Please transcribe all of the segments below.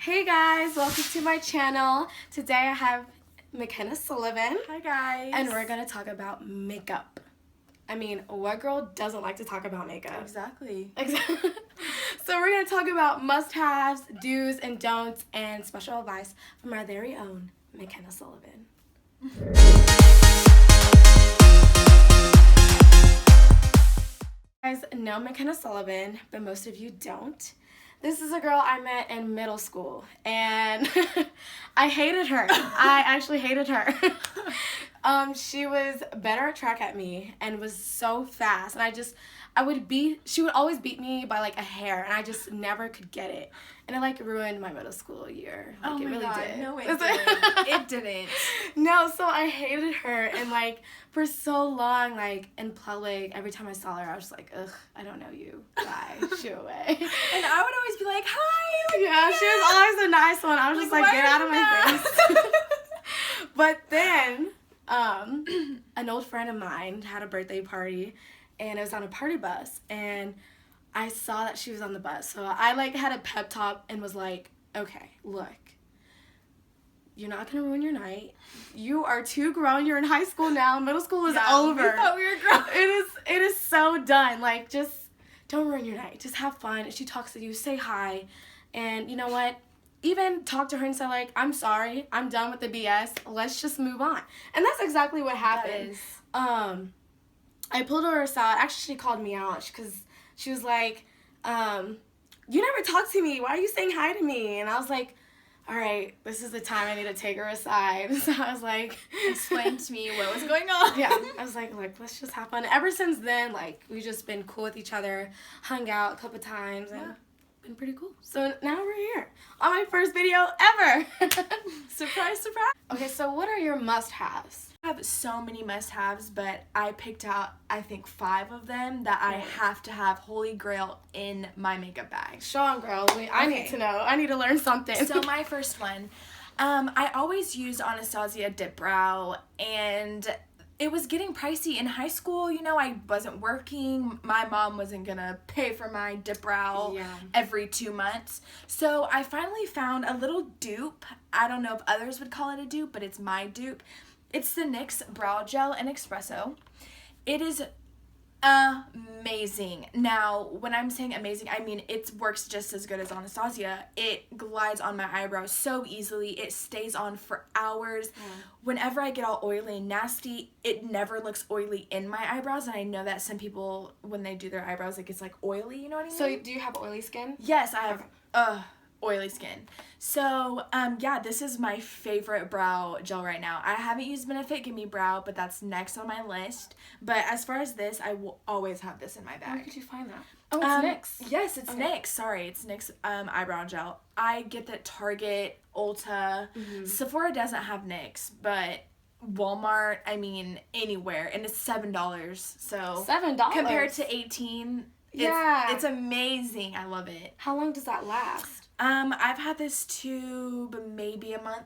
Hey guys, welcome to my channel. Today I have McKenna Sullivan. Hi guys. And we're going to talk about makeup. I mean, what girl doesn't like to talk about makeup? Exactly. So we're going to talk about must-haves, do's and don'ts, and special advice from our very own McKenna Sullivan. You guys know McKenna Sullivan, but most of you don't. This is a girl I met in middle school, and I hated her. I actually hated her. She was better at track at me and was so fast, and she would always beat me by like a hair, and I just never could get it. And it like ruined my middle school year. Like, oh my it really God. did. No, it didn't. It didn't. No, so I hated her, and like for so long, like in public, every time I saw her, I was like, ugh, I don't know you. Bye. Shoo away. And I would always be like, hi. Like, yeah, she was always a nice one. I was just like, get out of my face. But then, an old friend of mine had a birthday party, and it was on a party bus, and I saw that she was on the bus. So I like had a pep talk and was like, okay, look, you're not going to ruin your night. You are too grown. You're in high school now. Middle school is over. We thought we were grown. It is so done. Like, just don't ruin your night. Just have fun. If she talks to you, say hi. And you know what? Even talk to her and say, like, I'm sorry. I'm done with the BS. Let's just move on. And that's exactly what happened. I pulled her aside. Actually, she called me out because she was like, you never talk to me. Why are you saying hi to me? And I was like, all right, this is the time I need to take her aside. So I was like, explain to me what was going on. Yeah, I was like, look, let's just have fun. Ever since then, like, we've just been cool with each other, hung out a couple times, and been pretty cool. So now we're here on my first video ever. Surprise, surprise. Okay, so what are your must-haves? I have so many must-haves, but I picked out, I think, 5 of them that I have to have holy grail in my makeup bag. Show 'em, girl. I need to know. I need to learn something. So my first one, I always used Anastasia Dip Brow, and it was getting pricey in high school. You know, I wasn't working. My mom wasn't going to pay for my dip brow every 2 months. So I finally found a little dupe. I don't know if others would call it a dupe, but it's my dupe. It's the NYX Brow Gel in Espresso. It is amazing. Now, when I'm saying amazing, I mean it works just as good as Anastasia. It glides on my eyebrows so easily. It stays on for hours. Whenever I get all oily and nasty, it never looks oily in my eyebrows. And I know that some people, when they do their eyebrows, it gets like oily, you know what I mean? So do you have oily skin? Yes, I have oily skin. So, yeah, this is my favorite brow gel right now. I haven't used Benefit Gimme Brow, but that's next on my list. But as far as this, I will always have this in my bag. Where could you find that? Oh, it's NYX. Yes, it's NYX. Sorry, it's NYX eyebrow gel. I get that Target, Ulta, Sephora doesn't have NYX, but Walmart, I mean, anywhere. And it's $7. So $7? Compared to $18, it's amazing. I love it. How long does that last? I've had this tube maybe a month,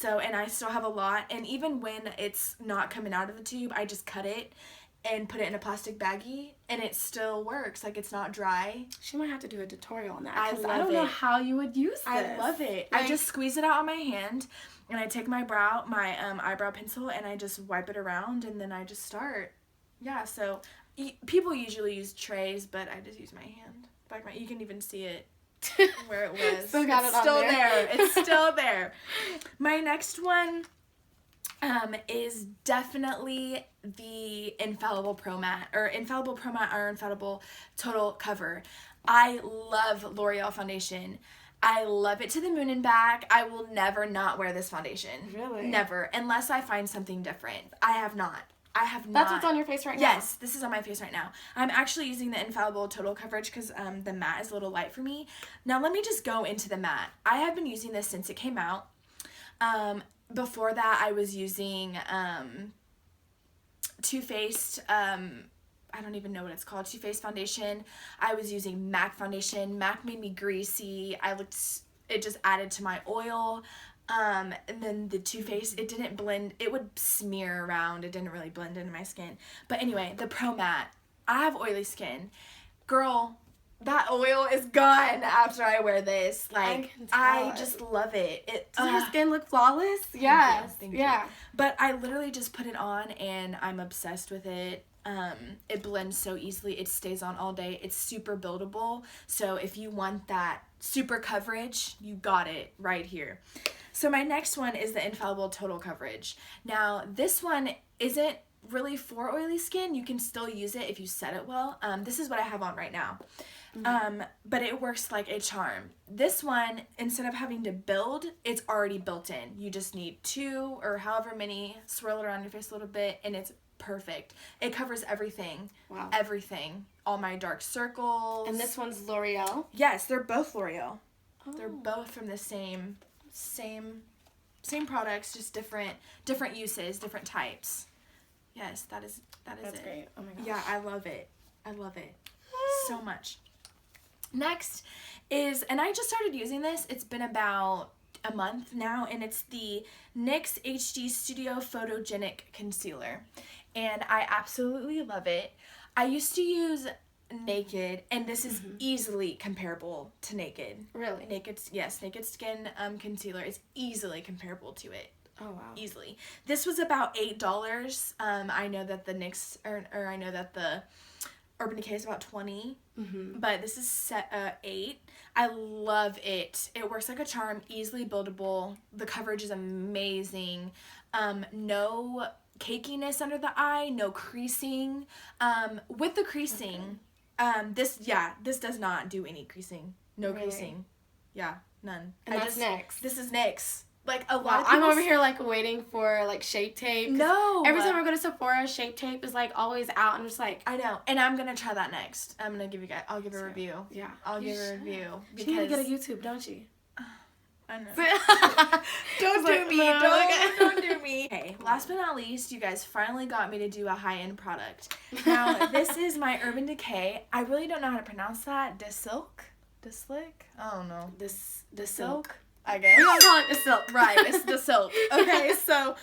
and I still have a lot, and even when it's not coming out of the tube, I just cut it and put it in a plastic baggie, and it still works. Like, it's not dry. She might have to do a tutorial on that. I love it. I don't know how you would use this. I love it. Like, I just squeeze it out on my hand, and I take my eyebrow pencil, and I just wipe it around, and then I just start. Yeah, so people usually use trays, but I just use my hand. You can even see it. Where it was. Still got it's it on still there. It's still there. My next one is definitely the Infallible Pro Matte or Infallible Total Cover. I love L'Oreal foundation. I love it to the moon and back. I will never not wear this foundation. Really? Never. Unless I find something different. I have not. That's what's on your face right now? Yes, this is on my face right now. I'm actually using the Infallible Total Coverage because the matte is a little light for me. Now, let me just go into the matte. I have been using this since it came out. Before that, I was using Too Faced, I don't even know what it's called, Too Faced foundation. I was using MAC foundation. MAC made me greasy. It just added to my oil. And then the Too Faced, it didn't blend. It would smear around. It didn't really blend into my skin. But anyway, the Pro Matte. I have oily skin. Girl, that oil is gone after I wear this. Like, can I tell. just love it. Does your skin look flawless? Yes. Thank you. Yeah. But I literally just put it on and I'm obsessed with it. It blends so easily. It stays on all day. It's super buildable. So if you want that super coverage, you got it right here. So my next one is the Infallible Total Coverage. Now, this one isn't really for oily skin. You can still use it if you set it well. This is what I have on right now. But it works like a charm. This one, instead of having to build, it's already built in. You just need 2 or however many, swirl it around your face a little bit, and it's perfect. It covers everything. Wow. Everything. All my dark circles. And this one's L'Oreal? Yes, they're both L'Oreal. Oh. They're both from the same products, just different uses, different types. Yes, that's That's it. great. Oh my gosh. Yeah, I love it. So much. Next is, and I just started using this, it's been about a month now, and it's the NYX HD Studio Photogenic Concealer. And I absolutely love it. I used to use Naked, and this is easily comparable to Naked. Really? Naked Skin concealer is easily comparable to it. Oh wow. Easily. This was about $8. I know that the NYX or I know that the Urban Decay is about $20, but this is set $8. I love it. It works like a charm, easily buildable. The coverage is amazing. No cakiness under the eye, no creasing. With the creasing, this does not do any creasing. No creasing. Yeah, none. And that's NYX. This is NYX. Like a lot Wow, of people I'm over here like waiting for like Shape Tape. No. Every time I go to Sephora, Shape Tape is like always out. I'm just like, I know, and I'm gonna try that next. I'll give a review. Yeah. I'll give a review. She need to get a YouTube, don't she? I know. Don't do me. Don't do me. Okay, last but not least, you guys finally got me to do a high-end product. Now, this is my Urban Decay. I really don't know how to pronounce that. Desilk? I don't know. Desilk. I guess. We don't call it Desilk. Right, it's Desilk. Okay, so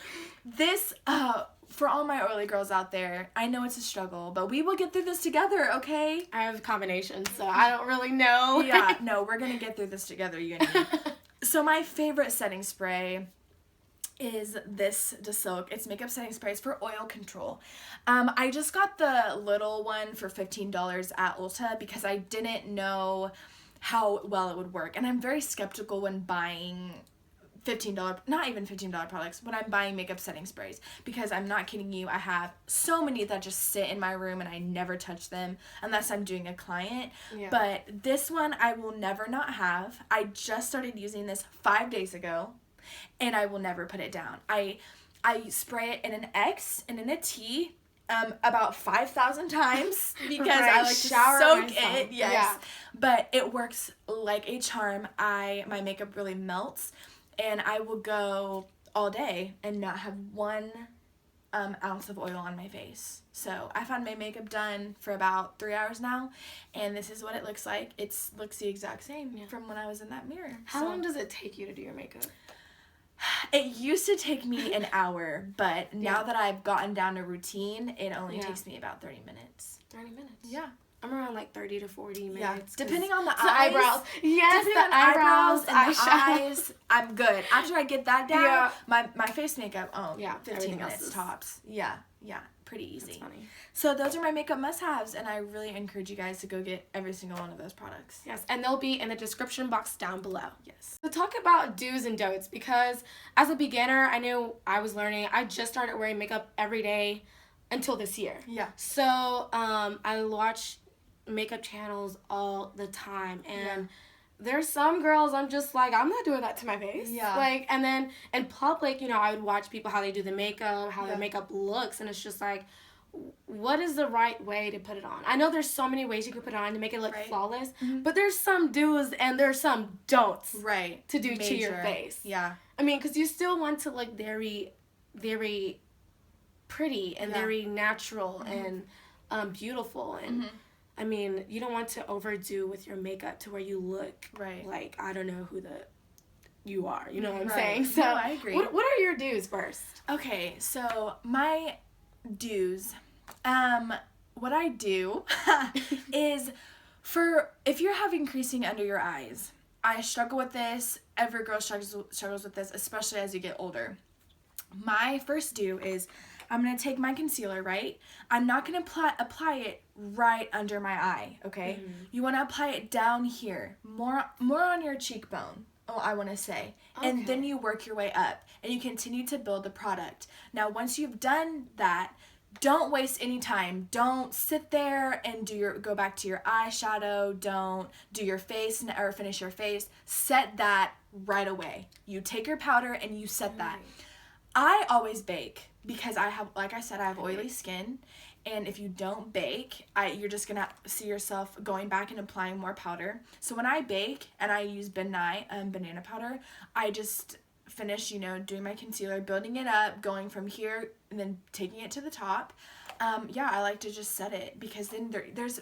this, for all my oily girls out there, I know it's a struggle, but we will get through this together, okay? I have combinations, so I don't really know. Yeah, no, we're gonna get through this together, you and me. So my favorite setting spray is this Desilk. It's makeup setting sprays for oil control. I just got the little one for $15 at Ulta because I didn't know how well it would work. And I'm very skeptical when buying not even $15 products, when I'm buying makeup setting sprays, because I'm not kidding you, I have so many that just sit in my room and I never touch them unless I'm doing a client. Yeah. But this one I will never not have. I just started using this 5 days ago and I will never put it down. I spray it in an X and in a T about 5,000 times because I like to soak it. Yes. Yeah. But it works like a charm. My makeup really melts. And I will go all day and not have 1 ounce of oil on my face. So I've had my makeup done for about 3 hours now, and this is what it looks like. It looks the exact same from when I was in that mirror. How long does it take you to do your makeup? It used to take me an hour, but now that I've gotten down to routine, it only takes me about 30 minutes. 30 minutes? Yeah. I'm around like 30 to 40 minutes. Yeah, depending on the eyebrows. Yes, depending the on eyebrows and the eyes, I'm good. After I get that down, my face makeup, 15 minutes tops. Yeah, pretty easy. That's funny. So those are my makeup must-haves, and I really encourage you guys to go get every single one of those products. Yes, and they'll be in the description box down below. Yes. So talk about do's and don'ts, because as a beginner, I knew I was learning. I just started wearing makeup every day until this year. Yeah. So I watch makeup channels all the time, and there's some girls I'm just like, I'm not doing that to my face. Yeah. Like, and then in public, I would watch people how they do the makeup, how their makeup looks, and it's just like, what is the right way to put it on? I know there's so many ways you can put it on to make it look flawless, but there's some do's and there's some don'ts to do to your face. Yeah. I mean, because you still want to look very, very pretty and very natural and beautiful, and I mean, you don't want to overdo with your makeup to where you look like, I don't know who you are. You know what I'm saying? So no, I agree. What are your do's first? Okay, so my do's, what I do is if you're having creasing under your eyes, I struggle with this. Every girl struggles with this, especially as you get older. My first do is I'm going to take my concealer, right? I'm not going to apply it right under my eye, okay? Mm-hmm. You want to apply it down here, more on your cheekbone, I want to say. Okay. And then you work your way up, and you continue to build the product. Now, once you've done that, don't waste any time. Don't sit there and go back to your eyeshadow. Don't do your face or finish your face. Set that right away. You take your powder and you set that. I always bake because I have, like I said, I have oily skin. And if you don't bake, you're just going to see yourself going back and applying more powder. So when I bake and I use banana powder, I just finish, doing my concealer, building it up, going from here, and then taking it to the top. I like to just set it because then there's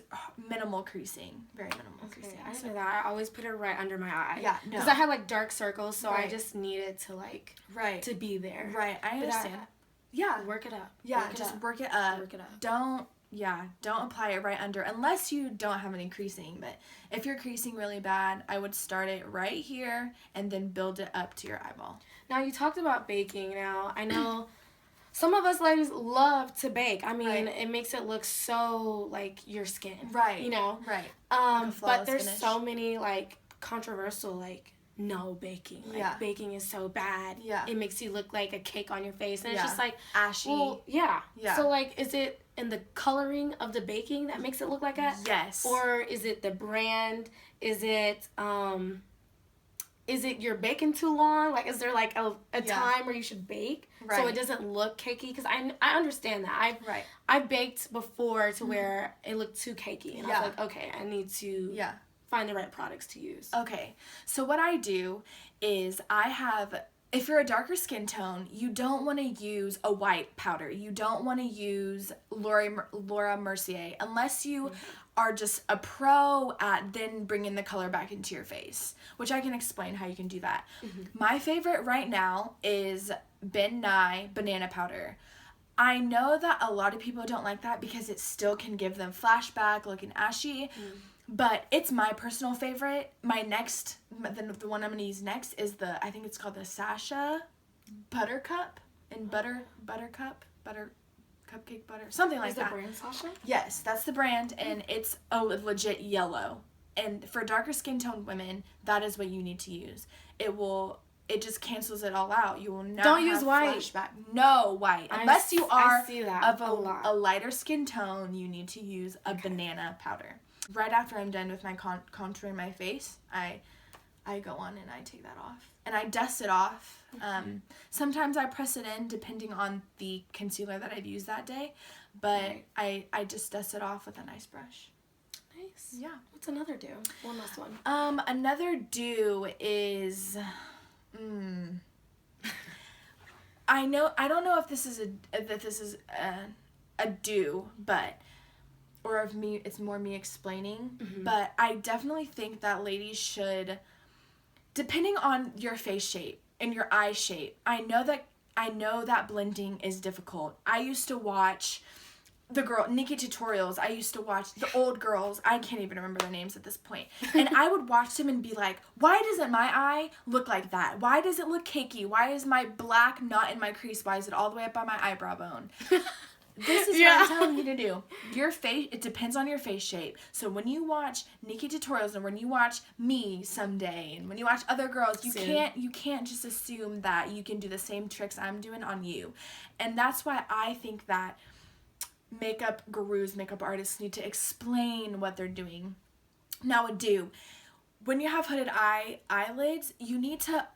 minimal creasing, very minimal creasing. I didn't know that. I always put it right under my eye. Yeah, no. Because I have like dark circles, so I just need it to to be there. Right, I understand. Work it up. Yeah, work it up. Work it up. Don't apply it right under unless you don't have any creasing. But if you're creasing really bad, I would start it right here and then build it up to your eyeball. Now, you talked about baking. Now, I know some of us ladies love to bake. I mean, It makes it look so like your skin. Right. Right. But there's so many controversial no baking. Baking is so bad. Yeah. It makes you look like a cake on your face. And it's just ashy. Well, yeah. So is it in the coloring of the baking that makes it look like that? Yes. Or is it the brand? Is it you're baking too long? Is there a time where you should bake so it doesn't look cakey? Because I understand that. I've baked before to where it looked too cakey. And I was like, okay, I need to find the right products to use. Okay, so what I do is if you're a darker skin tone, you don't want to use a white powder. You don't want to use Laura Mercier unless you are just a pro at then bringing the color back into your face, which I can explain how you can do that. Mm-hmm. My favorite right now is Ben Nye banana powder. I know that a lot of people don't like that because it still can give them flashback, looking ashy. But it's my personal favorite. My next, the one I'm going to use next is I think it's called the Sasha Buttercup and Buttercup, cupcake butter, something like that. Is the brand Sasha? Yes, that's the brand, and it's a legit yellow. And for darker skin toned women, that is what you need to use. It just cancels it all out. You will not Don't use white. Flashback. No white. Unless you are of a lighter skin tone, you need to use a banana powder. Right after I'm done with my contouring my face, I go on and I take that off. And I dust it off. Sometimes I press it in depending on the concealer that I've used that day. But I just dust it off with a nice brush. Nice. Yeah. What's another do? One last one. Another do is... I don't know if this is a do, but... or of me, it's more me explaining, but I definitely think that ladies should, depending on your face shape and your eye shape, I know that blending is difficult. I used to watch Nikki tutorials. I used to watch the old girls. I can't even remember their names at this point. And I would watch them and be like, why doesn't my eye look like that? Why does it look cakey? Why is my black not in my crease? Why is it all the way up by my eyebrow bone? This is what I'm telling you to do. Your face, it depends on your face shape. So when you watch Nikki tutorials and when you watch me someday and when you watch other girls, you can't just assume that you can do the same tricks I'm doing on you. And that's why I think that makeup gurus, makeup artists need to explain what they're doing. Now, when you have hooded eyelids, you need to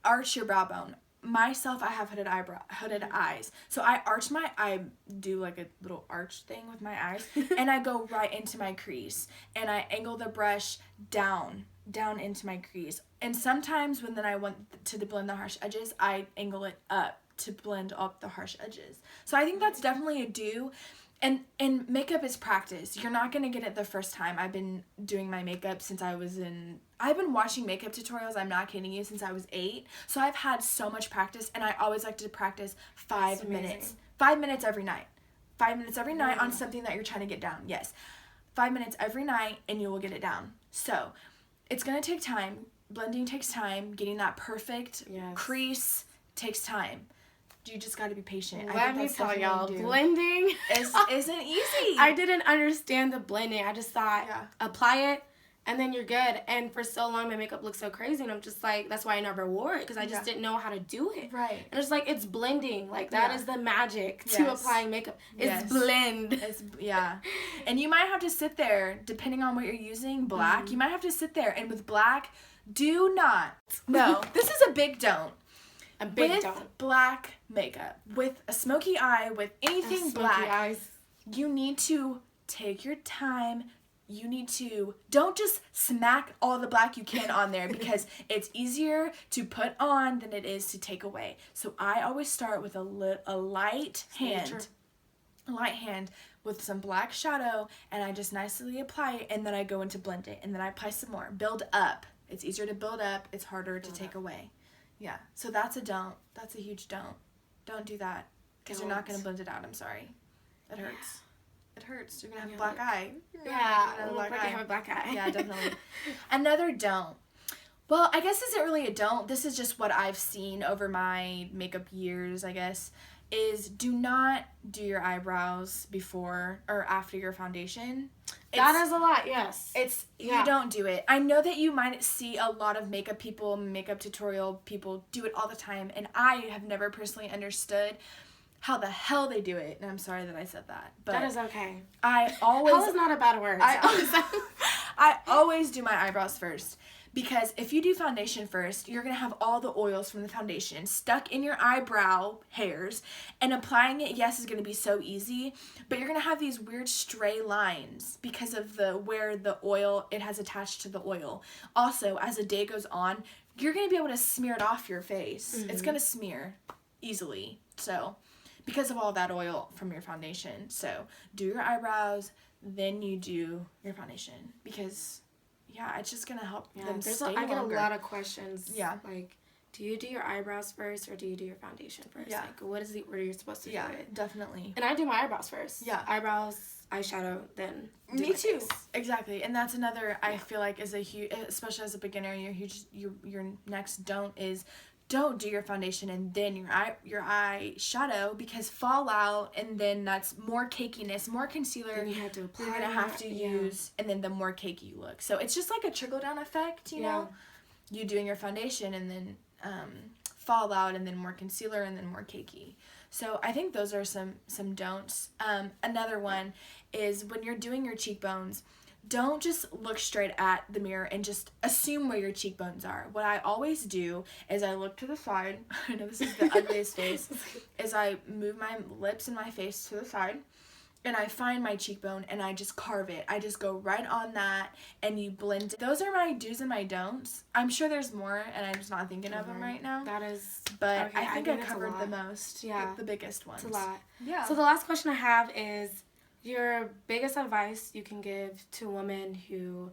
arch your brow bone. Myself, I have hooded eyes. So I do like a little arch thing with my eyes, and I go right into my crease, and I angle the brush down into my crease. And sometimes when then I want to blend the harsh edges, I angle it up to blend up the harsh edges. So I think that's definitely a do. And makeup is practice. You're not going to get it the first time. I've been doing my makeup since I've been watching makeup tutorials, I'm not kidding you, since I was 8. So I've had so much practice, and I always like to practice 5 minutes. 5 minutes every night. 5 minutes every night on something that you're trying to get down. Yes. 5 minutes every night, and you will get it down. So it's going to take time. Blending takes time. Getting that perfect crease takes time. You just got to be patient. Let me tell y'all, blending isn't easy. I didn't understand the blending. I just thought, apply it, and then you're good. And for so long, my makeup looked so crazy, and I'm just like, that's why I never wore it, because I just didn't know how to do it. Right. And it's like, it's blending. Like, that is the magic to applying makeup. It's blend. And you might have to sit there, depending on what you're using, black, you might have to sit there, and with black, do not. No, this is a big don't. With black makeup, with a smoky eye, with anything black, you need to take your time. You need to, don't just smack all the black you can on there, because it's easier to put on than it is to take away. So I always start with a light hand with some black shadow, and I just nicely apply it, and then I go into blend it, and then I apply some more. Build up. It's easier to build up. It's harder to take away. Yeah, so that's a don't. That's a huge don't. Don't do that, because you're not going to blend it out. I'm sorry. It hurts. It hurts. You're going to have a black eye. I have a black eye. Yeah, definitely. Another don't. Well, I guess isn't really a don't. This is just what I've seen over my makeup years, I guess, is do not do your eyebrows before or after your foundation. That is a lot, yes. You don't do it. I know that you might see a lot of makeup people, makeup tutorial people do it all the time, and I have never personally understood how the hell they do it. And I'm sorry that I said that. But that is okay. Hell is not a bad word. I always do my eyebrows first. Because if you do foundation first, you're going to have all the oils from the foundation stuck in your eyebrow hairs. And applying it, yes, is going to be so easy. But you're going to have these weird stray lines because of where the oil, it has attached to the oil. Also, as the day goes on, you're going to be able to smear it off your face. It's going to smear easily. So, because of all that oil from your foundation. So, do your eyebrows, then you do your foundation. Because... yeah, it's just going to help them stay longer. I get a lot of questions. Yeah. Like, do you do your eyebrows first or do you do your foundation first? Yeah. Like, what is the order you're supposed to do it? Yeah, definitely. And I do my eyebrows first. Yeah. Eyebrows, eyeshadow, then do Me my too. face. Exactly. And that's another, I feel like, is a huge, especially as a beginner, your next don't is don't do your foundation and then your eye shadow, because fallout, and then that's more cakiness, more concealer and you have to apply, you're gonna have to use, and then the more cakey you look. So it's just like a trickle down effect, you know. You doing your foundation and then fallout, and then more concealer, and then more cakey. So I think those are some don'ts. Another one is when you're doing your cheekbones, don't just look straight at the mirror and just assume where your cheekbones are. What I always do is I look to the side. I know this is the ugliest face. Is I move my lips and my face to the side, and I find my cheekbone, and I just carve it. I just go right on that, and you blend it. Those are my do's and my don'ts. I'm sure there's more, and I'm just not thinking of them right now. That is... But okay, I think I covered the most. Yeah. The biggest ones. It's a lot. Yeah. So the last question I have is... your biggest advice you can give to women who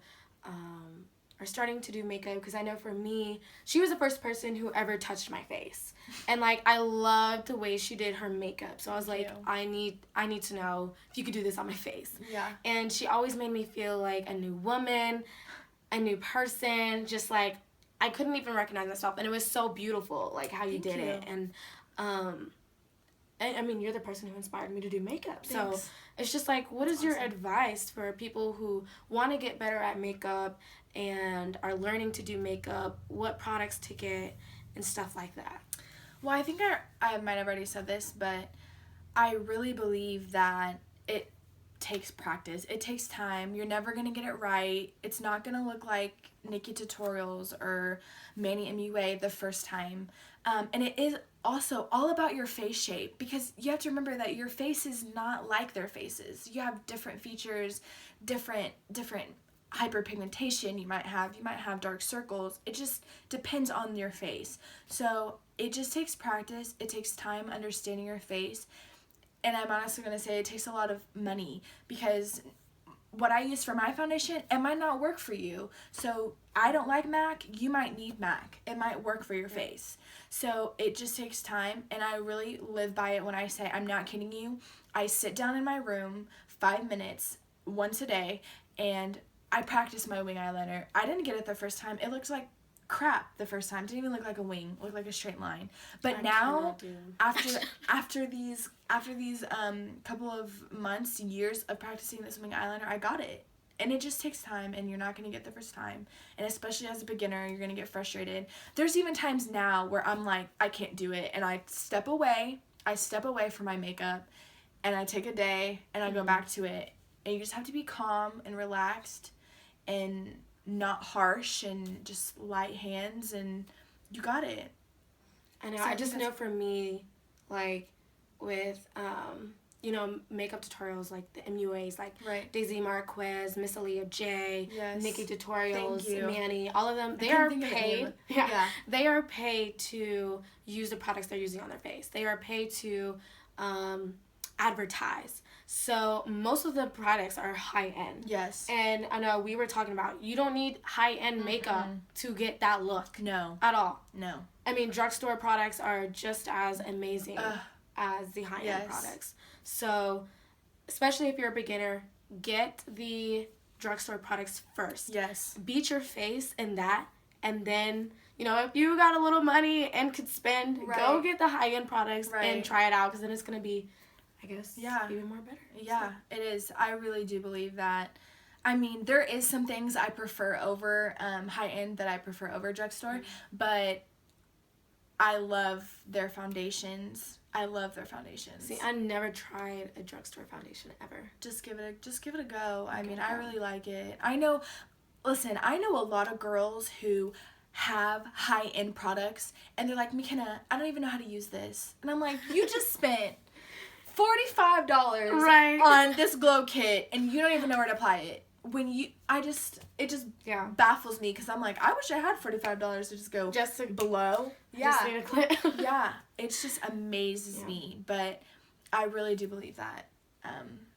are starting to do makeup, because I know for me, she was the first person who ever touched my face, and like I loved the way she did her makeup. So I was like, I need to know if you could do this on my face. Yeah. And she always made me feel like a new woman, a new person. Just like I couldn't even recognize myself, and it was so beautiful, like how you did it. And I mean, you're the person who inspired me to do makeup. Thanks. So it's just like, what is your advice for people who want to get better at makeup and are learning to do makeup, what products to get and stuff like that? Well, I think I might have already said this, but I really believe that it takes practice. It takes time. You're never going to get it right. It's not going to look like Nikki Tutorials or Manny MUA the first time. And it is also all about your face shape, because you have to remember that your face is not like their faces. You have different features, different hyperpigmentation you might have dark circles. It just depends on your face. So it just takes practice. It takes time understanding your face. And I'm honestly going to say it takes a lot of money, because what I use for my foundation, it might not work for you. So I don't like MAC, you might need MAC. It might work for your face. So it just takes time, and I really live by it when I say, I'm not kidding you. I sit down in my room 5 minutes, once a day, and I practiced my wing eyeliner. I didn't get it the first time. It looked like crap the first time. It didn't even look like a wing. It looked like a straight line. But now, after these couple of months, years of practicing this wing eyeliner, I got it. And it just takes time, and you're not going to get the first time. And especially as a beginner, you're going to get frustrated. There's even times now where I'm like, I can't do it, and I step away from my makeup, and I take a day, and I go back to it. And you just have to be calm and relaxed and not harsh and just light hands, and you got it. I know. So I just know for me, like, with, you know, makeup tutorials like the MUAs, like Daisy Marquez, Miss Aaliyah J, Nikki Tutorials, Manny, all of them, they are paid. Yeah. They are paid to use the products they're using on their face. They are paid to advertise. So most of the products are high-end. Yes. And I know we were talking about, you don't need high-end makeup to get that look. No. At all. No. I mean, drugstore products are just as amazing as the high-end products. So, especially if you're a beginner, get the drugstore products first. Yes. Beat your face in that, and then, you know, if you got a little money and could spend, go get the high-end products and try it out, because then it's going to be, I guess, even more better. Yeah, it is. I really do believe that. I mean, there is some things I prefer over high-end that I prefer over drugstore, but I love their foundations. See, I never tried a drugstore foundation ever. Just give it a go. I mean, I really like it. I know a lot of girls who have high-end products, and they're like, McKenna, I don't even know how to use this. And I'm like, you just spent $45 on this glow kit, and you don't even know where to apply it. It just baffles me, because I'm like, I wish I had $45 to just go below. Yeah. Yeah. It just amazes me. But I really do believe that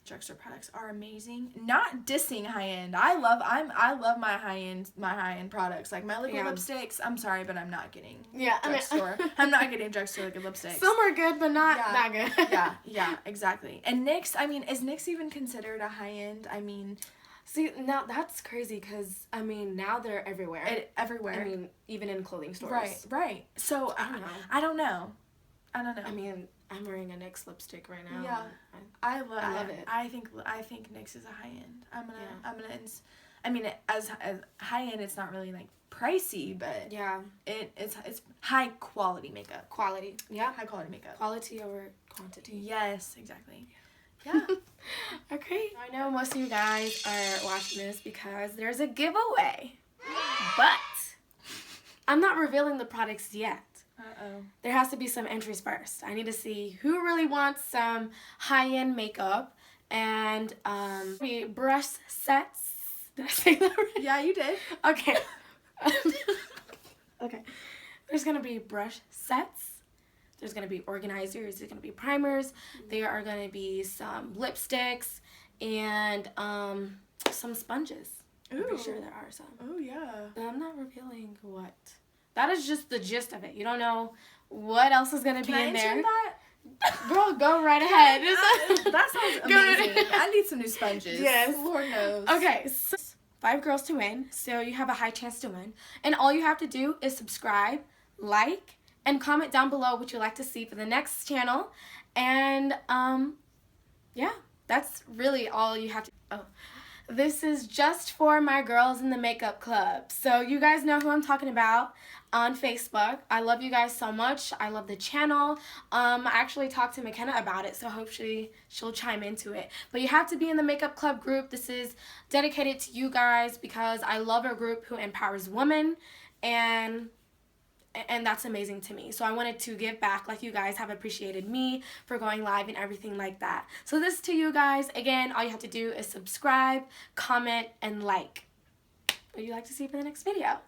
drugstore products are amazing. Not dissing high end. I love my high end products. Like my liquid lipsticks. I'm sorry, but I'm not getting drugstore. I'm not getting drugstore liquid lipsticks. Some are good, but not that good. Yeah, exactly. And NYX, I mean, is NYX even considered a high end? I mean, see, now that's crazy, because, I mean, now they're everywhere. Everywhere. I mean, even in clothing stores. Right. So, I don't know. I mean, I'm wearing a NYX lipstick right now. Yeah. I love it. I think NYX is a high end. I mean, as high end, it's not really, like, pricey, but it's high quality makeup. Quality. Yeah. High quality makeup. Quality over quantity. Yes, exactly. Yeah. Okay. I know most of you guys are watching this because there's a giveaway. But I'm not revealing the products yet. Uh-oh. There has to be some entries first. I need to see who really wants some high-end makeup, and brush sets. Did I say that right? Yeah, you did. Okay. Okay. There's going to be brush sets. There's going to be organizers, there's going to be primers, there are going to be some lipsticks, and some sponges. I'm pretty sure there are some. Oh, yeah. But I'm not revealing what. That is just the gist of it. You don't know what else is going to be in there. That? Girl, go right ahead. That sounds amazing. I need some new sponges. Yes. Lord knows. Okay, so 5 girls to win, so you have a high chance to win. And all you have to do is subscribe, like, and comment down below what you'd like to see for the next channel. And, yeah, that's really all you have to... Oh. This is just for my girls in the makeup club. So you guys know who I'm talking about on Facebook. I love you guys so much. I love the channel. I actually talked to McKenna about it, so hopefully she'll chime into it. But you have to be in the makeup club group. This is dedicated to you guys because I love a group who empowers women, and that's amazing to me. So I wanted to give back like you guys have appreciated me for going live and everything like that. So this to you guys. Again, all you have to do is subscribe, comment, and like what you like to see for the next video.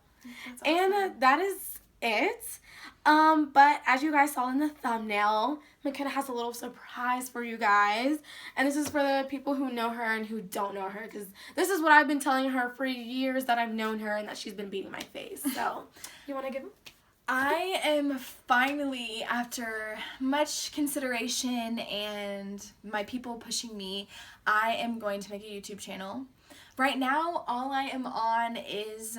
That's awesome. And that is it. But as you guys saw in the thumbnail, McKenna has a little surprise for you guys. And this is for the people who know her and who don't know her, because this is what I've been telling her for years that I've known her and that she's been beating my face. So, you want to give them? I am finally, after much consideration and my people pushing me, I am going to make a YouTube channel. Right now, all I am on is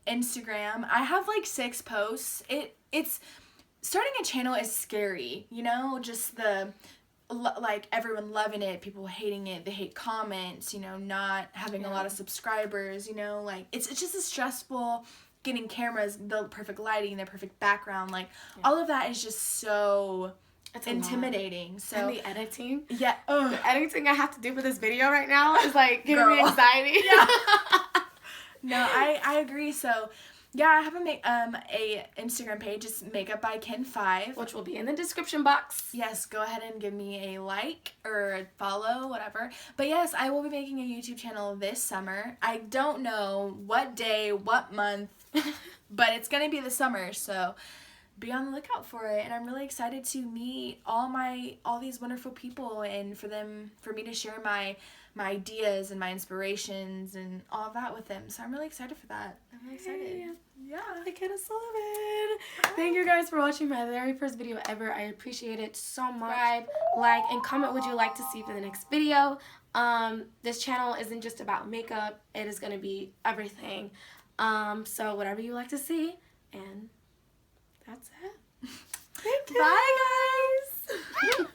Instagram. I have like 6 posts. It's starting a channel is scary, you know, just the like everyone loving it, people hating it, they hate comments, you know, not having a lot of subscribers, you know, like it's just a stressful getting cameras, the perfect lighting, the perfect background, like all of that is just so intimidating. So and the editing. Yeah. The editing I have to do for this video right now is like giving me anxiety. Yeah. No, I agree. So yeah, I have a Instagram page. It's Makeup by Ken5, which will be in the description box. Yes, go ahead and give me a like or a follow, whatever. But yes, I will be making a YouTube channel this summer. I don't know what day, what month, but it's gonna be the summer, so be on the lookout for it. And I'm really excited to meet all these wonderful people and for me to share my ideas and my inspirations and all of that with them. So I'm really excited for that. I'm really excited. Yeah, I kind of love it. Thank you guys for watching my very first video ever. I appreciate it so much. Subscribe, like, and comment what you'd like to see for the next video. This channel isn't just about makeup. It is going to be everything. So whatever you like to see. And that's it. Thank you. Bye.